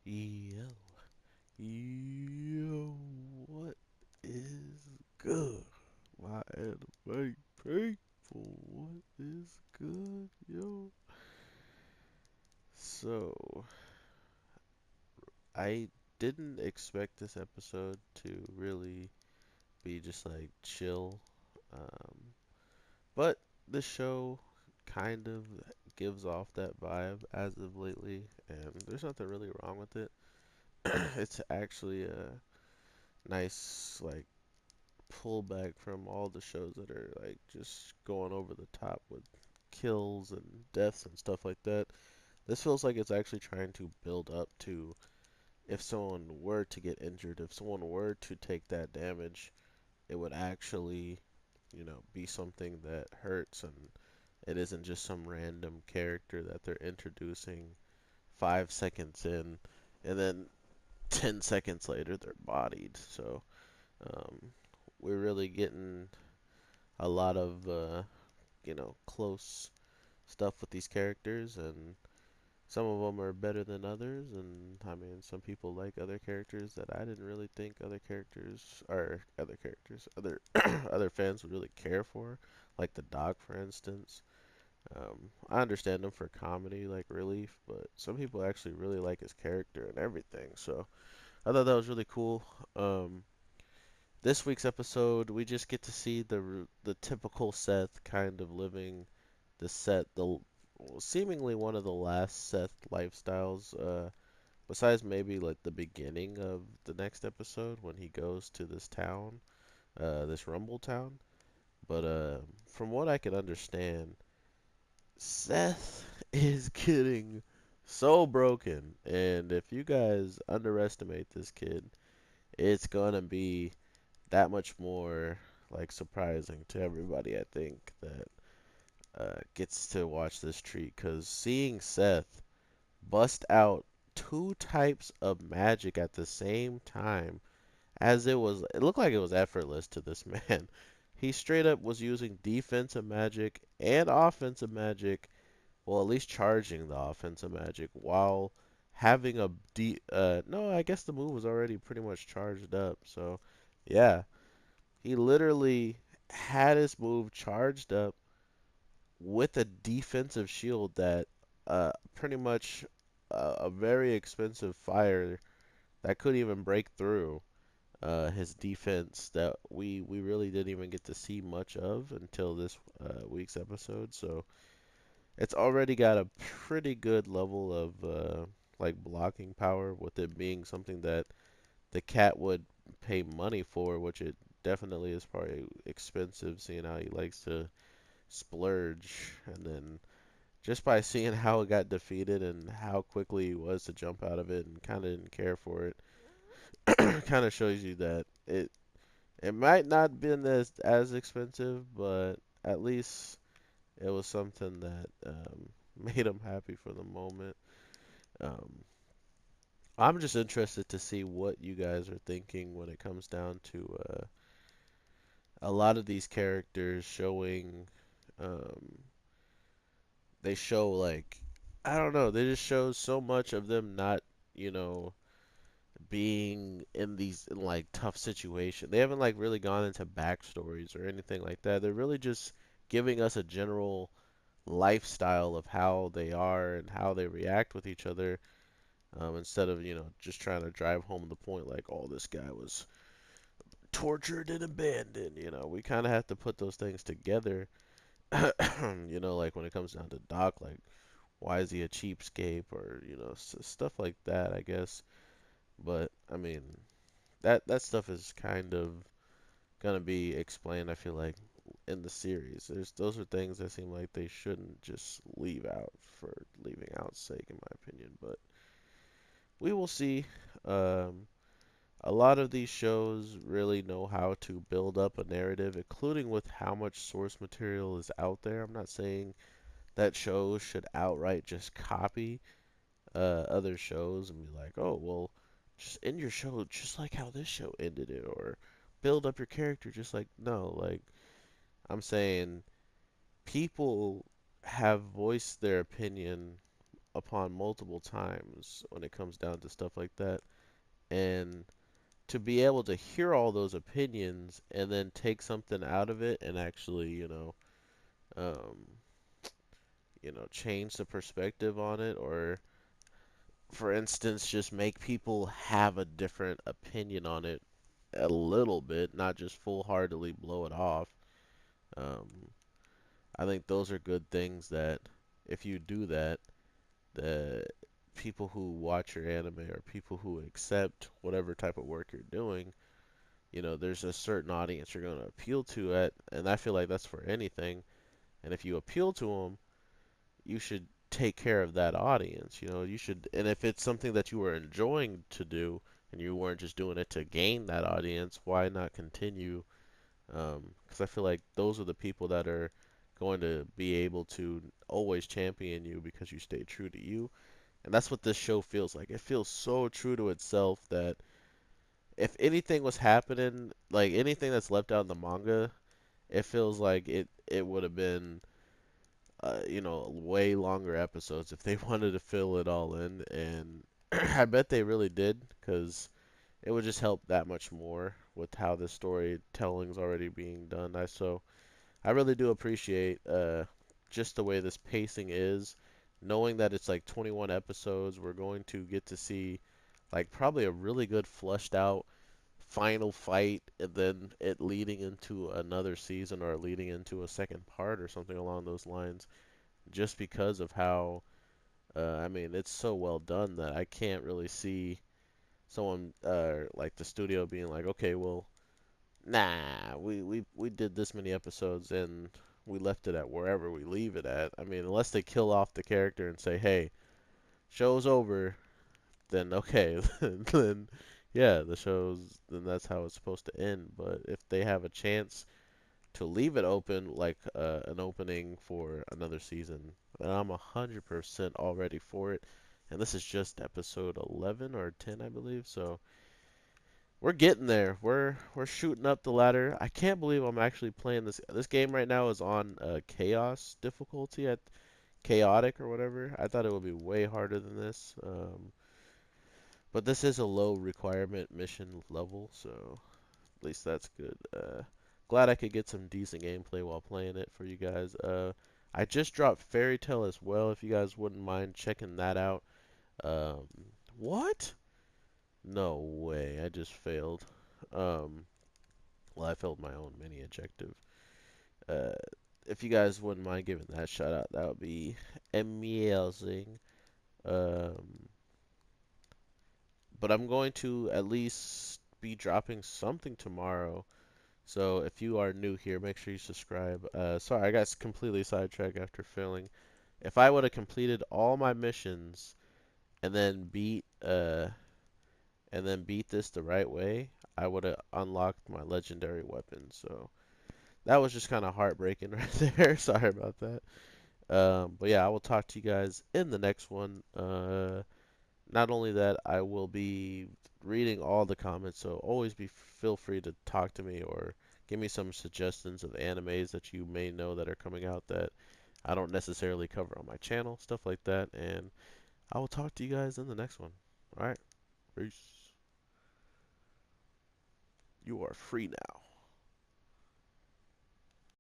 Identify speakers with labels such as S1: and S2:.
S1: Yo, yo, what is good? My anime people, what is good, yo? So, I didn't expect this episode to really be just like chill, um, but the show kind of gives off that vibe as of lately, and there's nothing really wrong with it. It's actually a nice, like, pullback from all the shows that are like just going over the top with kills and deaths and stuff like that. This feels like it's actually trying to build up to if someone were to get injured, if someone were to take that damage, it would actually, be something that hurts and it isn't just some random character that they're introducing 5 seconds in and then 10 seconds later they're bodied. So, um, we're really getting a lot of close stuff with these characters, and some of them are better than others. And I mean, some people like other characters that I didn't really think other other fans would really care for, like the dog, for instance. I understand him for comedy, like relief, but some people actually really like his character and everything. So I thought that was really cool. Um, This week's episode, we just get to see the typical Seth kind of living the seemingly one of the last Seth lifestyles, besides maybe like the beginning of the next episode when he goes to this town, this Rumble town. But from what I can understand, Seth is getting so broken, and if you guys underestimate this kid, it's gonna be that much more like surprising to everybody. I think that gets to watch this treat because seeing Seth bust out two types of magic at the same time, it looked like it was effortless to this man. He straight up was using defensive magic and offensive magic, well, at least charging the offensive magic while having no, I guess the move was already pretty much charged up. So, yeah, he literally had his move charged up with a defensive shield that pretty much a very expensive fire that couldn't even break through his defense that we really didn't even get to see much of until this week's episode. So it's already got a pretty good level of like blocking power with it being something that the cat would pay money for, which it definitely is probably expensive, seeing how he likes to splurge. And then just by seeing how it got defeated and how quickly he was to jump out of it and kind of didn't care for it, kind of shows you that it might not been as expensive, but at least it was something that made him happy for the moment. Um, I'm just interested to see what you guys are thinking when it comes down to a lot of these characters showing. Um, they show like I don't know. They just show so much of them not, you know, being in these in, like tough situations. They haven't like really gone into backstories or anything like that. They're really just giving us a general lifestyle of how they are and how they react with each other, instead of just trying to drive home the point like, oh, this guy was tortured and abandoned. We kind of have to put those things together. Like when it comes down to Doc, like why is he a cheapskate or stuff like that, I guess. But I mean, that stuff is kind of gonna be explained, I feel like, in the series. Those are things that seem like they shouldn't just leave out for leaving out's sake, in my opinion. But we will see. Um, a lot of these shows really know how to build up a narrative, including with how much source material is out there. I'm not saying that shows should outright just copy other shows and be like, oh, well, just end your show just like how this show ended it, or build up your character just like, no, like, I'm saying people have voiced their opinion upon multiple times when it comes down to stuff like that. And to be able to hear all those opinions and then take something out of it and actually, um, change the perspective on it, or for instance, just make people have a different opinion on it a little bit, not just full-heartedly blow it off. Um, I think those are good things that if you do that, the people who watch your anime or people who accept whatever type of work you're doing, there's a certain audience you're going to appeal to and I feel like that's for anything. And if you appeal to them, you should take care of that audience. You should, and if it's something that you were enjoying to do and you weren't just doing it to gain that audience, why not continue? Because I feel like those are the people that are going to be able to always champion you because you stay true to you. And that's what this show feels like. It feels so true to itself that if anything was happening, like anything that's left out in the manga, it feels like it would have been way longer episodes if they wanted to fill it all in, and I bet they really did, because it would just help that much more with how the storytelling's already being done. I really do appreciate just the way this pacing is, knowing that it's like 21 episodes. We're going to get to see like probably a really good fleshed out final fight, and then it leading into another season or leading into a second part or something along those lines, just because of how I mean, it's so well done that I can't really see someone like the studio being like, okay, well, nah, we did this many episodes and we left it at wherever we leave it at. I mean, unless they kill off the character and say, hey, show's over, then okay, then yeah, then that's how it's supposed to end. But if they have a chance to leave it open, like an opening for another season, then I'm 100% all ready for it. And this is just episode 11 or 10, I believe. So we're getting there. We're shooting up the ladder. I can't believe I'm actually playing this. This game right now is on chaos difficulty, at chaotic or whatever. I thought it would be way harder than this. But this is a low requirement mission level, so at least that's good. Glad I could get some decent gameplay while playing it for you guys. I just dropped Fairy Tale as well, if you guys wouldn't mind checking that out. Um, what? No way, I just failed. Um, well, I failed my own mini objective. Uh, if you guys wouldn't mind giving that a shout out, that would be amazing. Um, but I'm going to at least be dropping something tomorrow. So if you are new here, make sure you subscribe. Sorry, I got completely sidetracked after failing. If I would have completed all my missions and then beat this the right way, I would have unlocked my legendary weapon. So that was just kind of heartbreaking right there. Sorry about that. But yeah, I will talk to you guys in the next one. Not only that, I will be reading all the comments, so always feel free to talk to me or give me some suggestions of animes that you may know that are coming out that I don't necessarily cover on my channel, stuff like that. And I will talk to you guys in the next one. All right, peace. You are free now.